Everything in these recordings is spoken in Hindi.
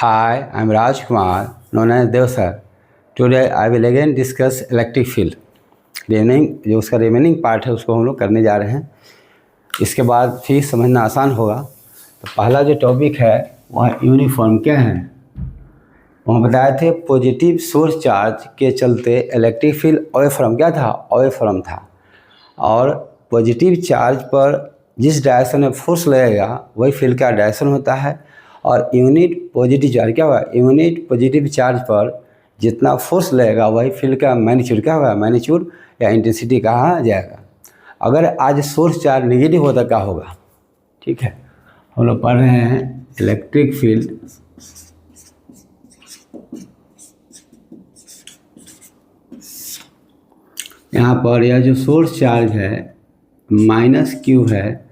Hi, I'm Raj Kumar, known as Dev sir. Today I will again discuss electric field. जो उसका रिमेनिंग पार्ट है उसको हम लोग करने जा रहे हैं। इसके बाद फिर समझना आसान होगा। तो पहला जो टॉपिक है वह यूनिफॉर्म क्या है। वहाँ बताए थे पॉजिटिव सोर्स चार्ज के चलते इलेक्ट्रिक फील्ड अवे फ्रॉम क्या था, अवे फ्रॉम था। और पॉजिटिव चार्ज पर जिस डायरेक्शन में फोर्स लगेगा वही फील्ड का डायरेक्शन होता है। और यूनिट पॉजिटिव चार्ज क्या होगा, यूनिट पॉजिटिव चार्ज पर जितना फोर्स लगेगा वही फील्ड का मैग्नीट्यूड क्या होगा, मैग्नीट्यूड या इंटेंसिटी कहा जाएगा। अगर आज सोर्स चार्ज नेगेटिव होता क्या होगा। ठीक है, हम लोग पढ़ रहे हैं इलेक्ट्रिक फील्ड। यहाँ पर यह जो सोर्स चार्ज है माइनस क्यू है,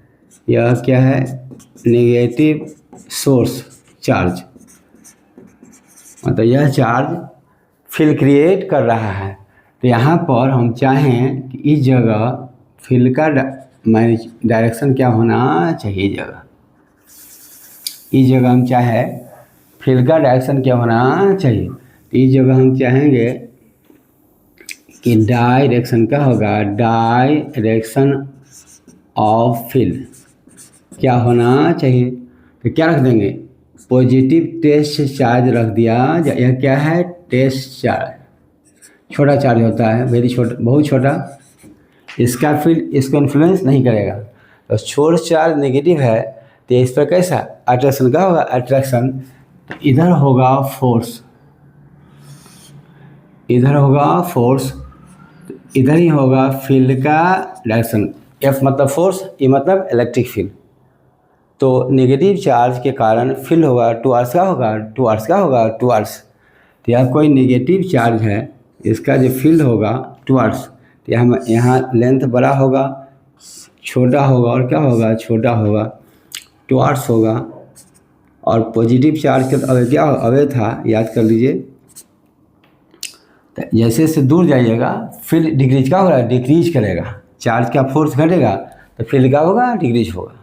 यह क्या है, नेगेटिव सोर्स चार्ज। मतलब यह चार्ज फील्ड क्रिएट कर रहा है। तो यहाँ पर हम चाहें कि इस जगह फील्ड का डायरेक्शन क्या होना चाहिए। इस जगह हम चाहे फील्ड का डायरेक्शन क्या होना चाहिए। तो इस जगह हम चाहेंगे कि डायरेक्शन क्या होगा, डायरेक्शन ऑफ फील्ड क्या होना चाहिए। तो क्या रख देंगे, पॉजिटिव टेस्ट चार्ज रख दिया। यह क्या है, टेस्ट चार्ज। छोटा चार्ज होता है, वेरी छोटा, बहुत छोटा। इसका फील्ड इसको इन्फ्लुएंस नहीं करेगा। तो सोर्स चार्ज नेगेटिव है तो इस पर कैसा अट्रैक्शन का होगा, अट्रैक्शन। तो इधर होगा फोर्स, इधर होगा फोर्स, इधर ही होगा फील्ड का डायरेक्शन। एफ मतलब फोर्स, ई मतलब इलेक्ट्रिक फील्ड। तो नेगेटिव चार्ज के कारण फील्ड होगा टुवर्ड्स का होगा, टुवर्ड्स का होगा, टुवर्ड्स। तो यह कोई नेगेटिव चार्ज है, इसका जो फील्ड होगा टुवर्ड्स। तो यहाँ लेंथ बड़ा होगा, छोटा होगा, और क्या होगा, छोटा होगा, टुवर्ड्स होगा। और पॉजिटिव चार्ज के अवे क्या अवे था, याद कर लीजिए। तो जैसे से दूर जाइएगा फील्ड डिक्रीज क्या होगा, डिक्रीज करेगा। चार्ज का फोर्स घटेगा तो फील्ड क्या होगा, डिक्रीज होगा।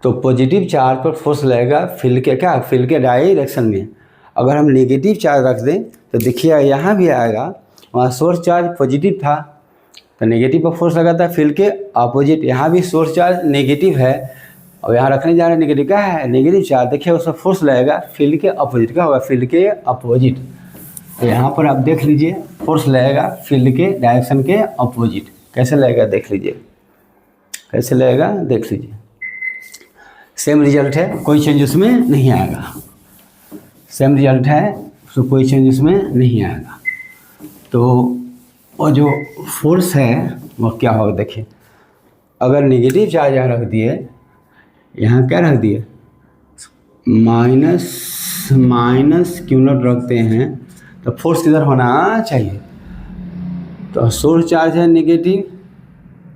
तो पॉजिटिव चार्ज पर फोर्स लगेगा फील्ड के क्या, फील्ड के डायरेक्शन में। अगर हम नेगेटिव चार्ज रख दें तो देखिए यहाँ भी आएगा, वहाँ सोर्स चार्ज पॉजिटिव था तो नेगेटिव पर फोर्स लगा था फील्ड के अपोजिट। यहाँ भी सोर्स चार्ज नेगेटिव है और यहाँ रखने जा रहे हैं नेगेटिव क्या है, नेगेटिव चार्ज। देखिए उसका फोर्स लगेगा फील्ड के अपोजिट, क्या होगा, फील्ड के अपोजिट। तो यहाँ पर आप देख लीजिए फोर्स लगेगा फील्ड के डायरेक्शन के अपोजिट। कैसे लगेगा देख लीजिए, कैसे लगेगा देख लीजिए। सेम रिजल्ट है, कोई चेंज उसमें नहीं आएगा। सेम रिजल्ट है तो कोई चेंज उसमें नहीं आएगा। तो वो जो फोर्स है वो क्या होगा देखिए। अगर नेगेटिव चार्ज यहाँ रख दिए, यहाँ क्या रख दिए, माइनस क्यू नॉट रखते हैं तो फोर्स किधर होना चाहिए। तो सोर्स चार्ज है नेगेटिव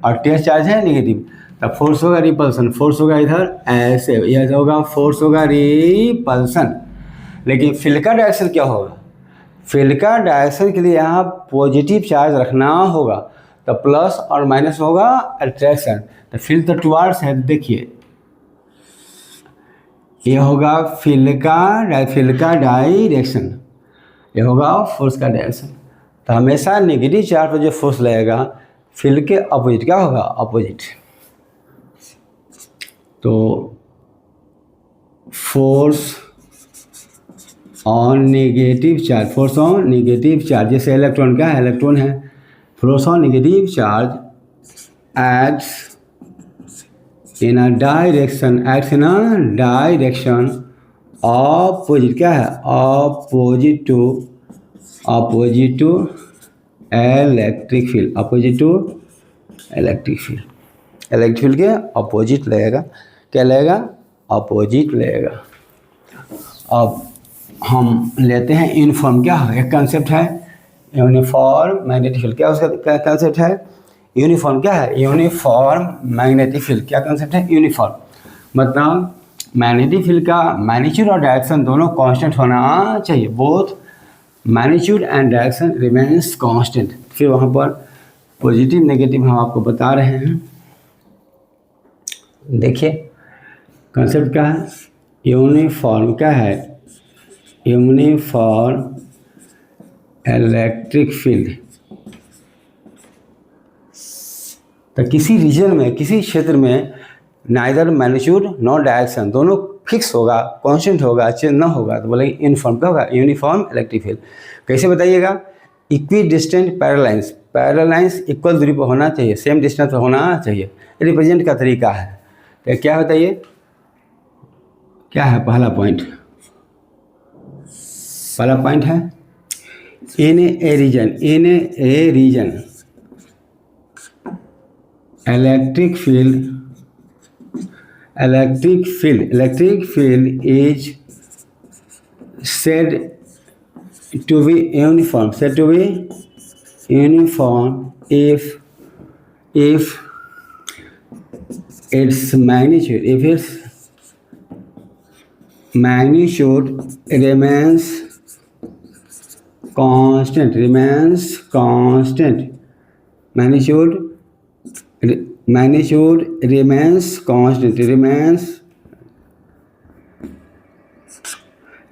और टेस्ट चार्ज है नेगेटिव, तब फोर्स होगा रिपल्सन। फोर्स होगा इधर ऐसे, यह होगा फोर्स होगा रिपल्सन। लेकिन फील्ड का डायरेक्शन क्या होगा, फील्ड का डायरेक्शन के लिए यहाँ पॉजिटिव चार्ज रखना होगा। तो प्लस और माइनस होगा अट्रैक्शन। तो फील्ड तो टुवर्ड्स है, देखिए ये होगा फील्ड का डायरेक्शन, ये होगा फोर्स का डायरेक्शन। तो हमेशा नेगेटिव चार्ज पर जो फोर्स लगेगा फील्ड के अपोजिट क्या होगा, अपोजिट। तो force on negative charge, force on negative charge, जैसे इलेक्ट्रॉन क्या है, इलेक्ट्रॉन है। Force on negative charge acts in a direction, acts in a direction opposite क्या है, opposite to electric field, opposite to electric field. Electric field के अपोजिट लगेगा, क्या लगेगा, अपोजिट लगेगा। अब हम लेते हैं यूनिफॉर्म। क्या है, एक कंसेप्ट है यूनिफॉर्म मैग्नेटिक फील्ड। क्या उसका कंसेप्ट है, यूनिफॉर्म क्या है, यूनिफॉर्म मैग्नेटिक फील्ड। क्या कंसेप्ट है, यूनिफॉर्म मतलब मैग्नेटिक फील्ड का मैग्नीट्यूड और डायरेक्शन दोनों कांस्टेंट होना चाहिए। Both magnitude and direction remains constant. फिर वहाँ पर पॉजिटिव नेगेटिव हम आपको बता रहे हैं। देखिए कंसेप्ट क्या है, यूनिफॉर्म क्या है, यूनिफॉर्म इलेक्ट्रिक फील्ड। तो किसी रीजन में, किसी क्षेत्र में नाइदर मैग्नीट्यूड नॉर डायरेक्शन, दोनों फिक्स होगा, कांस्टेंट होगा, चेंज ना होगा, तो बोलेंगे यूनिफॉर्म क्या होगा, यूनिफॉर्म इलेक्ट्रिक फील्ड। कैसे बताइएगा, equi distant parallel lines equal दूरी पर होना चाहिए, सेम डिस्टेंस पर होना चाहिए, रिप्रेजेंट का तरीका है। तो क्या बताइए, क्या है पहला पॉइंट, पहला पॉइंट है in a region electric field is said to be uniform if its magnitude remains constant, magnitude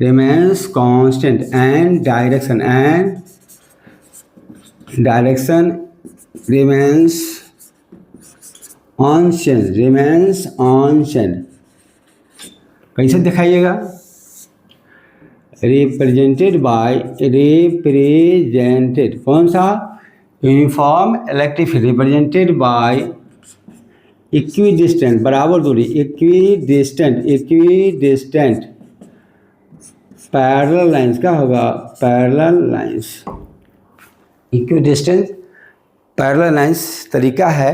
remains constant and direction remains unchanged। कैसे दिखाइएगा, रिप्रेजेंटेड कौन सा, uniform electric field represented by equidistant, बराबर दूरी, इक्विडिस्टेंट पैरेलल लाइंस। क्या होगा, parallel lines, equidistant parallel lines तरीका है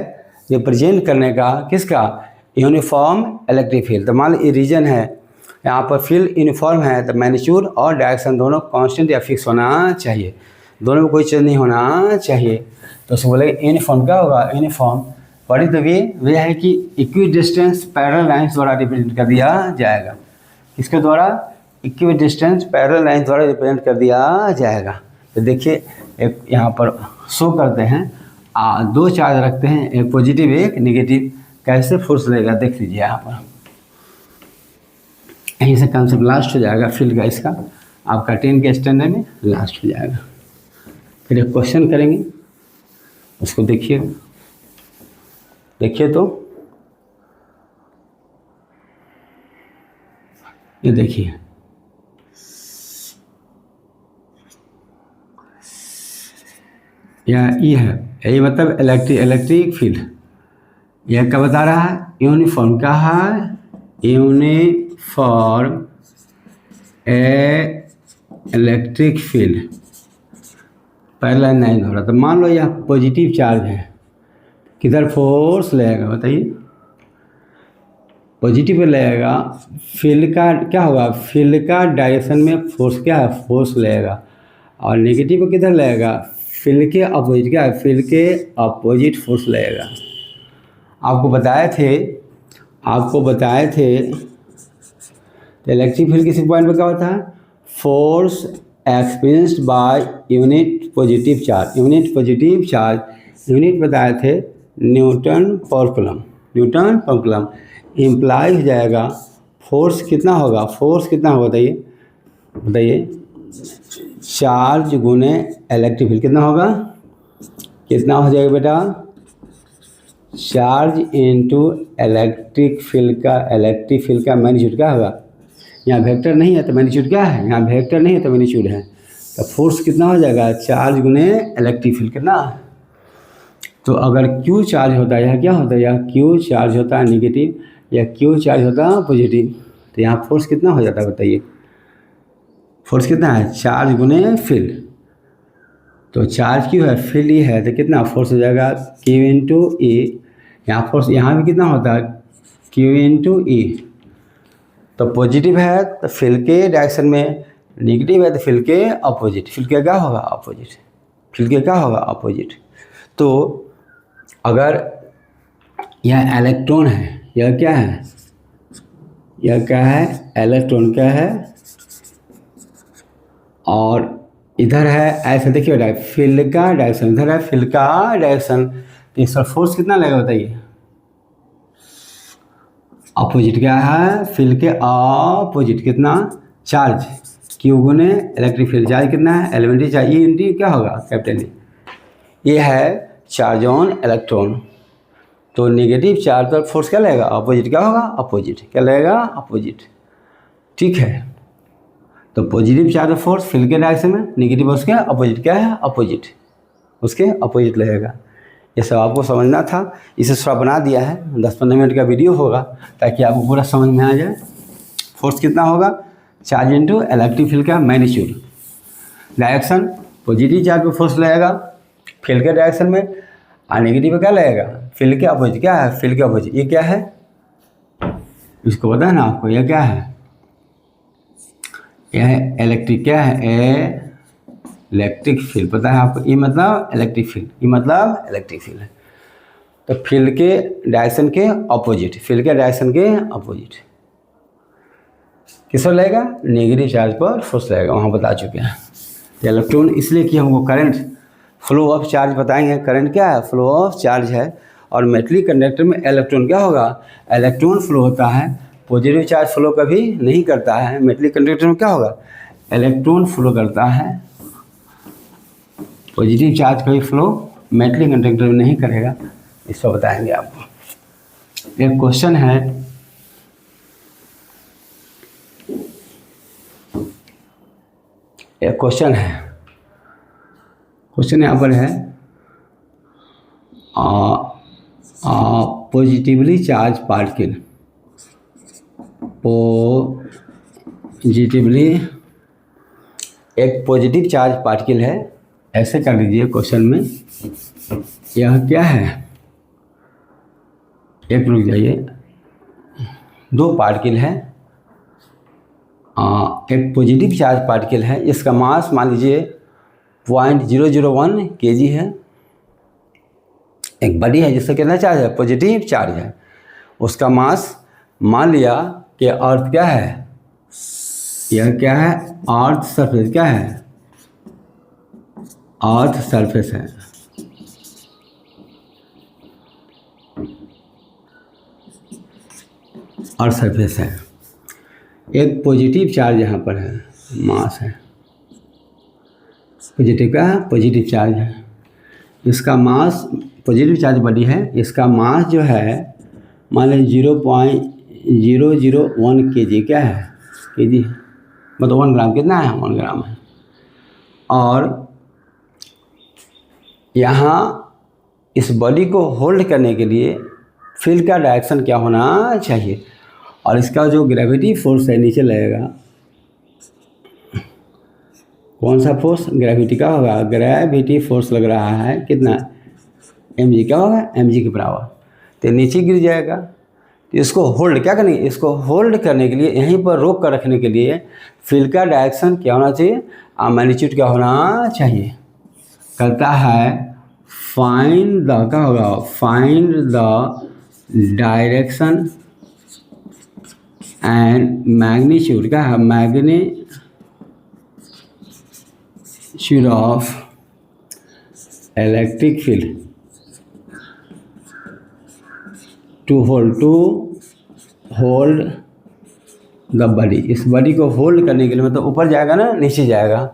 रिप्रेजेंट करने का, किसका, यूनिफॉर्म इलेक्ट्रिक फील्ड। तो मान लो ये रीजन है, यहाँ पर फील्ड यूनिफॉर्म है, तो मैग्नीट्यूड और डायरेक्शन दोनों कांस्टेंट या फिक्स होना चाहिए, दोनों में कोई चेंज नहीं होना चाहिए। तो उसको बोलेंगे यूनिफॉर्म क्या होगा, यूनिफॉर्म पढ़ी तो वे है कि इक्विडिस्टेंस पैरेलल लाइंस द्वारा रिप्रेजेंट कर दिया जाएगा, किसके द्वारा, इक्विडिस्टेंस पैरेलल लाइंस द्वारा रिप्रेजेंट कर दिया जाएगा। तो देखिए एक यहाँ पर शो करते हैं, दो चार्ज रखते हैं, एक पॉजिटिव एक नेगेटिव, कैसे फोर्स लगेगा देख लीजिए यहाँ पर। यहीं से कंसेप्ट लास्ट हो जाएगा फील्ड का, इसका आपका 10 के स्टैंडर्ड में लास्ट हो जाएगा। फिर एक क्वेश्चन करेंगे, उसको देखिए तो ये देखिए, या ये है, ये मतलब इलेक्ट्रिक फील्ड, यह क्या बता रहा है, यूनिफॉर्म क्या है, uniform electric field parallel line हो रहा। तो मान लो यह पॉजिटिव चार्ज है, किधर फोर्स लगेगा बताइए, पॉजिटिव पे लगेगा, फील्ड का क्या होगा, फील्ड का डायरेक्शन में फोर्स क्या है, फोर्स लगेगा, और नेगेटिव पे किधर लगेगा, फील्ड के अपोजिट, क्या है, फील्ड के अपोजिट फोर्स लगेगा। आपको बताए थे तो इलेक्ट्रिक फील्ड किसी पॉइंट पर क्या होता है, force experienced by unit positive charge, unit बताए थे न्यूटन पर कूलम, इम्प्लाई हो जाएगा फोर्स कितना होगा, बताइए चार्ज गुने इलेक्ट्रिक फील्ड कितना होगा, कितना हो जाएगा बेटा, चार्ज इनटू इलेक्ट्रिक फील्ड का मैग्नीट्यूड क्या होगा, यहाँ वेक्टर नहीं है तो मैग्नीट्यूड क्या है, यहाँ वेक्टर नहीं है तो मैग्नीट्यूड है, तो फोर्स कितना हो जाएगा, चार्ज गुने इलेक्ट्रिक फील्ड कितना। तो अगर Q चार्ज होता है, यह क्या होता है, यह Q चार्ज होता है निगेटिव, या Q चार्ज होता है पॉजिटिव, तो यहाँ फोर्स कितना हो जाता है बताइए, फोर्स कितना है, चार्ज गुने फील्ड। तो चार्ज Q है, फील्ड E है, तो कितना फोर्स हो जाएगा, Q इंटू E, यहाँ फोर्स यहाँ भी कितना होता है, Q इंटू E। तो पॉजिटिव है तो फील्ड के डायरेक्शन में, नेगेटिव है तो फील्ड के अपोजिट, फील्ड के क्या होगा, अपोजिट। तो अगर यह इलेक्ट्रॉन है, यह क्या है, इलेक्ट्रॉन क्या है, और इधर है ऐसे, देखिए बेटा फील्ड का डायरेक्शन, इधर है फील्ड का डायरेक्शन, तो इस पर फोर्स कितना लगेगा बताइए, अपोजिट क्या है, फील्ड के अपोजिट कितना, चार्ज क्यू गुने इलेक्ट्रिक फील्ड, चार्ज कितना है एलिमेंट्री चार्ज, ई इंटू क्या होगा कैपिटल ई, ये है चार्ज ऑन इलेक्ट्रॉन। तो नेगेटिव चार्ज पर फोर्स क्या लगेगा, अपोजिट क्या होगा, अपोजिट क्या लगेगा, अपोजिट। ठीक है, तो पॉजिटिव चार्ज फोर्स फील्ड के डायरेक्शन में, नेगेटिव उसके अपोजिट क्या है, अपोजिट, उसके अपोजिट लगेगा। ये सब आपको समझना था, इसे थोड़ा बना दिया है, 10-15 मिनट का वीडियो होगा ताकि आपको पूरा समझ में आ जाए। फोर्स कितना होगा, चार्ज इंटू इलेक्ट्रिक फील्ड का मैग्नीट्यूड, डायरेक्शन पॉजिटिव चार्ज पे फोर्स लगेगा फील्ड के डायरेक्शन में, और नेगेटिव पे क्या लगेगा, फील्ड के अपोजिट, क्या है फील्ड के अपोजिट, ये क्या है, इसको पता है ना आपको, ये क्या है, यह है इलेक्ट्रिक, क्या है इलेक्ट्रिक फील्ड, पता है आपको, ये मतलब इलेक्ट्रिक फील्ड, ये मतलब इलेक्ट्रिक फील्ड है। तो फील्ड के डायरेक्शन के अपोजिट, फील्ड के डायरेक्शन के अपोजिट किस पर लगेगा, नेगेटिव चार्ज पर फोर्स लगेगा, वहाँ बता चुके हैं। इलेक्ट्रॉन इसलिए कि हमको करंट फ्लो ऑफ चार्ज बताएंगे, करंट क्या है, फ्लो ऑफ चार्ज है, और मेटलिक कंडक्टर में इलेक्ट्रॉन क्या होगा, इलेक्ट्रॉन फ्लो होता है, पॉजिटिव चार्ज फ्लो कभी नहीं करता है, मेटलिक कंडक्टर में क्या होगा, इलेक्ट्रॉन फ्लो करता है, पॉजिटिव चार्ज कभी फ्लो मेटलिक कंडक्टर में नहीं करेगा, इसको बताएंगे आपको। एक क्वेश्चन है, एक क्वेश्चन है, क्वेश्चन यहाँ पर है, पॉजिटिवली चार्ज पार्टिकल, पॉजिटिवली एक पॉजिटिव चार्ज पार्टिकल है, ऐसे कर लीजिए क्वेश्चन में, यह क्या है, एक रुक जाइए, दो पार्टिकल है, एक पॉजिटिव चार्ज पार्टिकल है, इसका मास मान लीजिए 0.001 kg है, एक बॉडी है जिसका कितना चार्ज है, पॉजिटिव चार्ज है, उसका मास मान लिया कि अर्थ क्या है, यह क्या है, अर्थ सरफेस, क्या है अर्थ सरफेस है, अर्थ सरफेस है, एक पॉजिटिव चार्ज यहाँ पर है, मास है, पॉजिटिव का पॉजिटिव चार्ज है, इसका मास, पॉजिटिव चार्ज बॉडी है, इसका मास जो है मान लीजिए 0.001 kg, क्या है kg, मतलब 1 ग्राम, कितना है 1 ग्राम है, और यहाँ इस बॉडी को होल्ड करने के लिए फील्ड का डायरेक्शन क्या होना चाहिए, और इसका जो ग्रेविटी फोर्स है नीचे लगेगा, कौन सा फोर्स, ग्रेविटी का होगा, ग्रेविटी फोर्स लग रहा है कितना, mg क्या होगा, mg के बराबर, तो नीचे गिर जाएगा। तो इसको होल्ड क्या करने, इसको होल्ड करने के लिए, यहीं पर रोक कर रखने के लिए फील्ड का डायरेक्शन क्या होना चाहिए, मैग्नीट्यूड क्या होना चाहिए, कहता है फाइंड द, क्या होगा, find the direction and magnitude, क्या है magnitude of electric field to hold the body, इस बॉडी को होल्ड करने के लिए, मतलब ऊपर जाएगा ना नीचे जाएगा,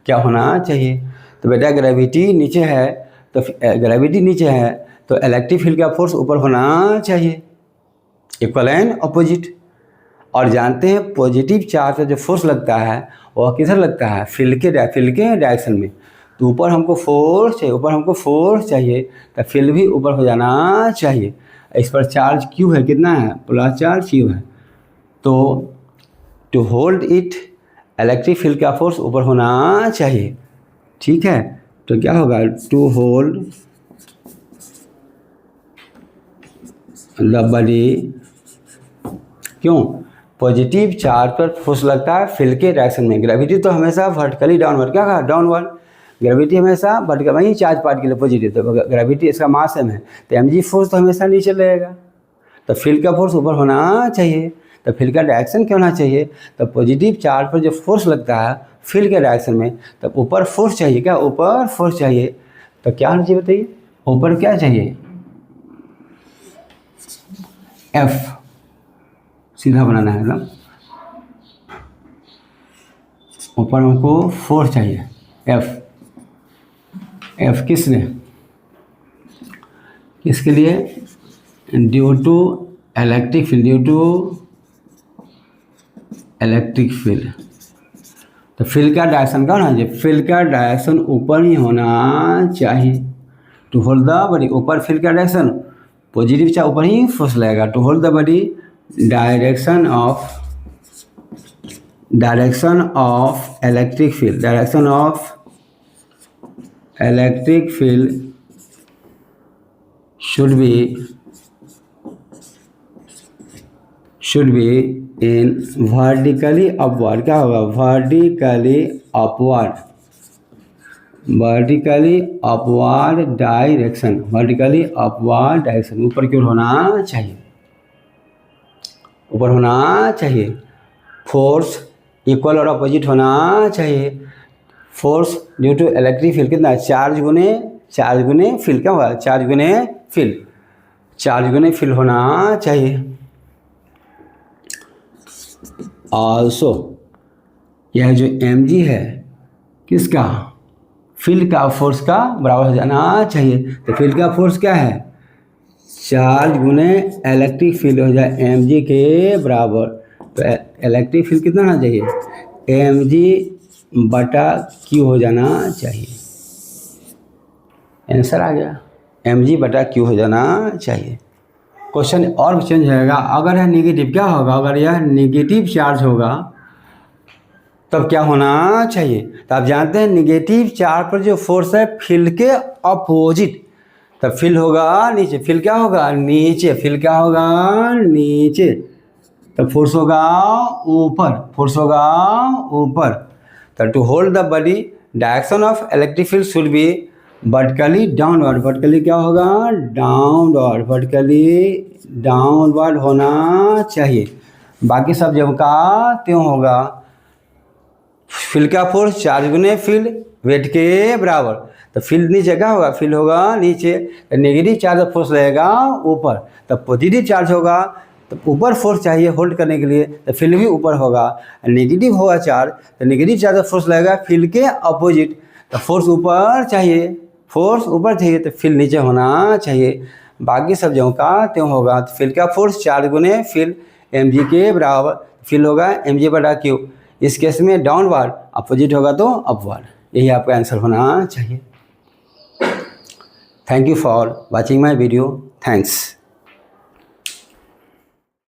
क्या होना चाहिए, तो बेटा ग्रेविटी नीचे है, तो ग्रेविटी नीचे है तो इलेक्ट्रिक फील्ड का फोर्स ऊपर होना चाहिए, इक्वल एंड अपोजिट। और जानते हैं पॉजिटिव चार्ज का जो फोर्स लगता है वह किधर लगता है, फील्ड के डायरेक्शन में, तो ऊपर हमको फोर्स चाहिए, ऊपर हमको फोर्स चाहिए, तो फील्ड भी ऊपर हो जाना चाहिए। इस पर चार्ज क्यू है, कितना है, प्लस चार्ज क्यू है, तो to hold it electric field का फोर्स ऊपर होना चाहिए, ठीक है। तो क्या होगा, टू होल्ड द बॉडी, क्यों, पॉजिटिव चार्ज पर फोर्स लगता है फील्ड के डायरेक्शन में, ग्रेविटी तो हमेशा वर्टिकली डाउनवर्ड, क्या कहा, डाउनवर्ड, ग्रेविटी हमेशा वर्टिकल, वही चार्ज पार्टिकल पॉजिटिव, तो ग्रेविटी इसका मास m है, तो mg फोर्स तो हमेशा नीचे लगेगा, तो फील्ड का फोर्स ऊपर होना चाहिए, तो फील्ड का डायरेक्शन क्या होना चाहिए, तो पॉजिटिव चार्ज पर जो फोर्स लगता है फील्ड के डायरेक्शन में, तब ऊपर फोर्स चाहिए, क्या ऊपर फोर्स चाहिए, तो क्या होना चाहिए बताइए, ऊपर क्या चाहिए, F, सीधा बनाना है एकदम। ऊपर हमको फोर्स चाहिए एफ किसने, किसके लिए, due to electric field, due to electric field. तो फील्ड का डायरेक्शन क्या होना चाहिए, फील्ड का डायरेक्शन ऊपर ही होना चाहिए। टू होल्ड द बॉडी, ऊपर फील्ड का डायरेक्शन पॉजिटिव चाहे ऊपर ही फोर्स लगेगा। To hold the body direction of electric field, direction of electric field should be in vertically upward। क्या होगा, vertically upward direction, vertically upward direction, ऊपर की ओर होना चाहिए, ऊपर होना चाहिए। फोर्स इक्वल और अपोजिट होना चाहिए। Force due to electric field कितना, चार्ज गुने फील्ड, क्या होगा, चार्ज गुने फील्ड होना चाहिए। ऑल्सो यह जो mg है किसका, फील्ड का फोर्स का बराबर हो जाना चाहिए। तो फील्ड का फोर्स क्या है, चार्ज गुने इलेक्ट्रिक फील्ड हो जाए mg के बराबर। तो इलेक्ट्रिक फील्ड कितना होना चाहिए, mg/q हो जाना चाहिए। आंसर आ गया, mg/q हो जाना चाहिए। क्वेश्चन और भी चेंज होगा, अगर यह नेगेटिव क्या होगा, अगर यह नेगेटिव चार्ज होगा तब क्या होना चाहिए। तो आप जानते हैं नेगेटिव चार्ज पर जो फोर्स है फील्ड के अपोजिट, तब फील्ड होगा नीचे, फील्ड क्या होगा नीचे, फील्ड क्या होगा नीचे, तब फोर्स होगा ऊपर। तो to hold the body direction of electric field should be vertically downward, vertically क्या होगा डाउनवर्ड, वर्टिकली डाउनवर्ड होना चाहिए। बाकी सब जब का त्यों होगा। फील्ड का फोर्स चार्ज गुने फील्ड वेट के बराबर। तो फील्ड नीचे क्या होगा, फील्ड होगा नीचे, तो नेगेटिव चार्ज फोर्स रहेगा ऊपर, तब पॉजिटिव चार्ज होगा, तो ऊपर फोर्स चाहिए होल्ड करने के लिए, तो फील्ड भी ऊपर होगा। नेगेटिव होगा चार्ज, तो नेगेटिव चार्ज फोर्स लगेगा फील्ड के अपोजिट, तो फोर्स ऊपर चाहिए, तो फील्ड नीचे होना चाहिए। बाकी सब जगहों का त्यों होगा। तो फील्ड का फोर्स चार्ज गुने फील्ड mg के बराबर, फील्ड होगा mg/q। इस केस में डाउनवर्ड, अपोजिट होगा तो अपवर्ड। यही आपका आंसर होना चाहिए। Thank you for watching my video. Thanks.